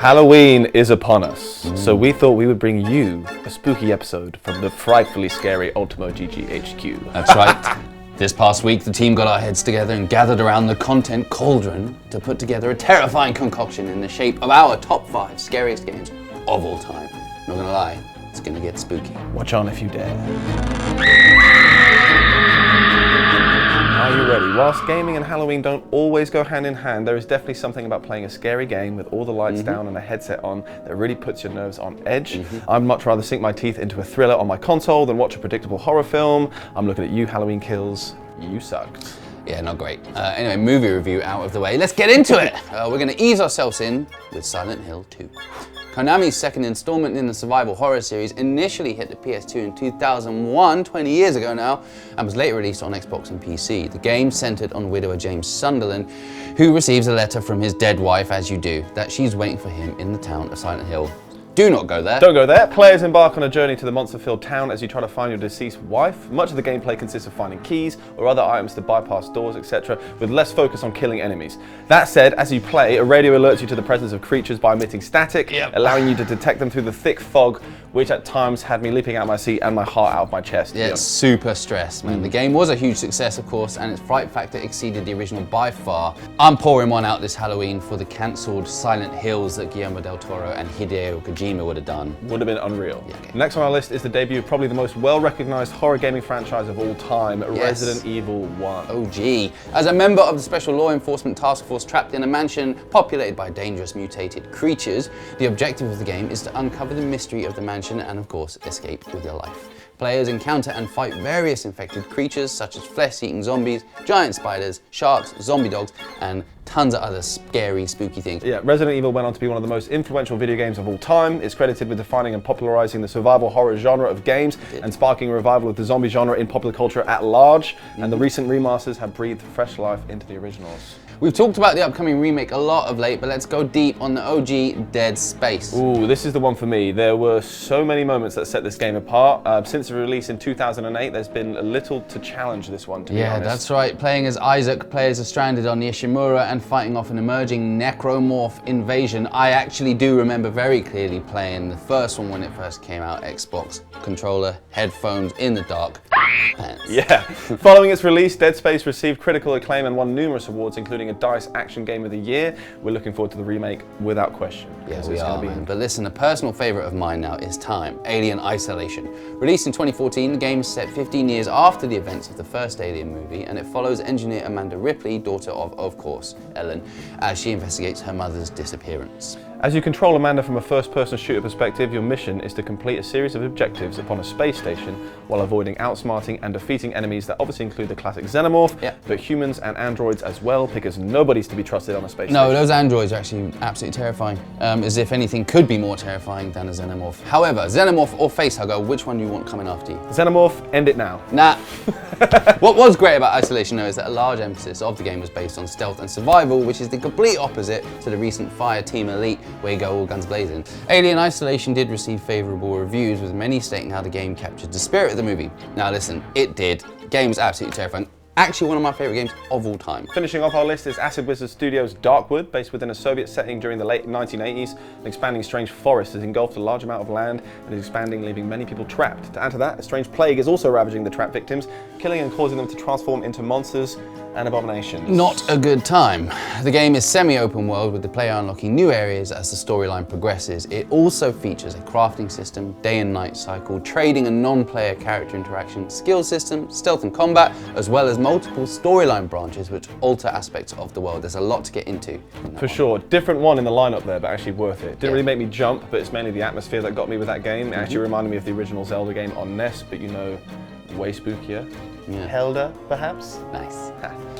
Halloween is upon us, so we thought we would bring you a spooky episode from the frightfully scary Ultimo GG HQ. That's right. This past week, the team got our heads together and gathered around the content cauldron to put together a terrifying concoction in the shape of our top 5 scariest games of all time. Not gonna lie, it's gonna get spooky. Watch on if you dare. Are you ready? Whilst gaming and Halloween don't always go hand in hand, there is definitely something about playing a scary game with all the lights down and a headset on that really puts your nerves on edge. I'd much rather sink my teeth into a thriller on my console than watch a predictable horror film. I'm looking at you, Halloween Kills. You sucked. Yeah, not great. Anyway, movie review out of the way. Let's get into it. We're gonna ease ourselves in with Silent Hill 2. Konami's second installment in the survival horror series initially hit the PS2 in 2001, 20 years ago now, and was later released on Xbox and PC. The game centered on widower James Sunderland, who receives a letter from his dead wife, as you do, that she's waiting for him in the town of Silent Hill. Do not go there. Don't go there. Players embark on a journey to the monster-filled town as you try to find your deceased wife. Much of the gameplay consists of finding keys or other items to bypass doors, etc., with less focus on killing enemies. That said, as you play, a radio alerts you to the presence of creatures by emitting static, allowing you to detect them through the thick fog, which at times had me leaping out of my seat and my heart out of my chest. Yeah, it's super stressed, man. The game was a huge success, of course, and its fright factor exceeded the original by far. I'm pouring one out this Halloween for the cancelled Silent Hills that Guillermo del Toro and Hideo Kojima would have done. Would have been unreal. Yeah, okay. Next on our list is the debut of probably the most well-recognized horror gaming franchise of all time, Resident Evil 1. OG. As a member of the Special Law Enforcement Task Force trapped in a mansion populated by dangerous mutated creatures, the objective of the game is to uncover the mystery of the mansion and, of course, escape with your life. Players encounter and fight various infected creatures such as flesh-eating zombies, giant spiders, sharks, zombie dogs, and tons of other scary, spooky things. Yeah, Resident Evil went on to be one of the most influential video games of all time. It's credited with defining and popularizing the survival horror genre of games and sparking a revival of the zombie genre in popular culture at large. And the recent remasters have breathed fresh life into the originals. We've talked about the upcoming remake a lot of late, but let's go deep on the OG Dead Space. Ooh, this is the one for me. There were so many moments that set this game apart. Since the release in 2008, there's been a little to challenge this one, to be honest. Yeah, that's right. Playing as Isaac, players are stranded on the Ishimura and fighting off an emerging necromorph invasion. I actually do remember very clearly playing the first one when it first came out, Xbox controller, headphones, in the dark. Pants. Yeah. Following its release, Dead Space received critical acclaim and won numerous awards, including a DICE Action Game of the Year. We're looking forward to the remake without question. Yeah, we are, man. But listen, a personal favourite of mine now is Time, Alien Isolation. Released in 2014, the game is set 15 years after the events of the first Alien movie, and it follows engineer Amanda Ripley, daughter of course, Ellen, as she investigates her mother's disappearance. As you control Amanda from a first-person shooter perspective, your mission is to complete a series of objectives upon a space station while avoiding outsmarting and defeating enemies that obviously include the classic xenomorph, but humans and androids as well, because nobody's to be trusted on a space station. No, those androids are actually absolutely terrifying, as if anything could be more terrifying than a xenomorph. However, xenomorph or facehugger, which one do you want coming after you? Xenomorph, end it now. Nah. What was great about Isolation though is that a large emphasis of the game was based on stealth and survival, which is the complete opposite to the recent Fireteam Elite, where you go all guns blazing. Alien Isolation did receive favourable reviews, with many stating how the game captured the spirit of the movie. Now listen, it did. The game was absolutely terrifying. Actually one of my favourite games of all time. Finishing off our list is Acid Wizard Studios' Darkwood, based within a Soviet setting during the late 1980s. An expanding strange forest has engulfed a large amount of land and is expanding, leaving many people trapped. To add to that, a strange plague is also ravaging the trapped victims, killing and causing them to transform into monsters and abominations. Not a good time. The game is semi-open world, with the player unlocking new areas as the storyline progresses. It also features a crafting system, day and night cycle, trading and non-player character interaction, skill system, stealth and combat, as well as multiple storyline branches which alter aspects of the world. There's a lot to get into. For sure. Different one in the lineup there, but actually worth it. Didn't really make me jump, but it's mainly the atmosphere that got me with that game. It actually reminded me of the original Zelda game on NES, but you know, way spookier. Helda, perhaps? Nice.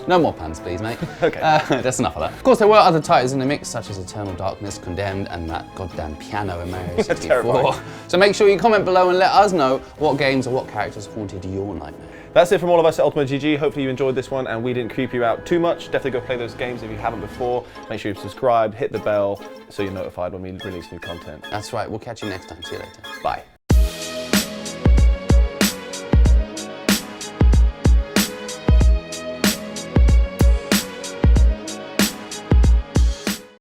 No more puns, please, mate. Okay. That's enough of that. Of course, there were other titles in the mix, such as Eternal Darkness, Condemned, and that goddamn piano in Mario 64. So make sure you comment below and let us know what games or what characters haunted your nightmare. That's it from all of us at Ultimo GG. Hopefully you enjoyed this one and we didn't creep you out too much. Definitely go play those games if you haven't before. Make sure you subscribe, hit the bell so you're notified when we release new content. That's right. We'll catch you next time. See you later. Bye.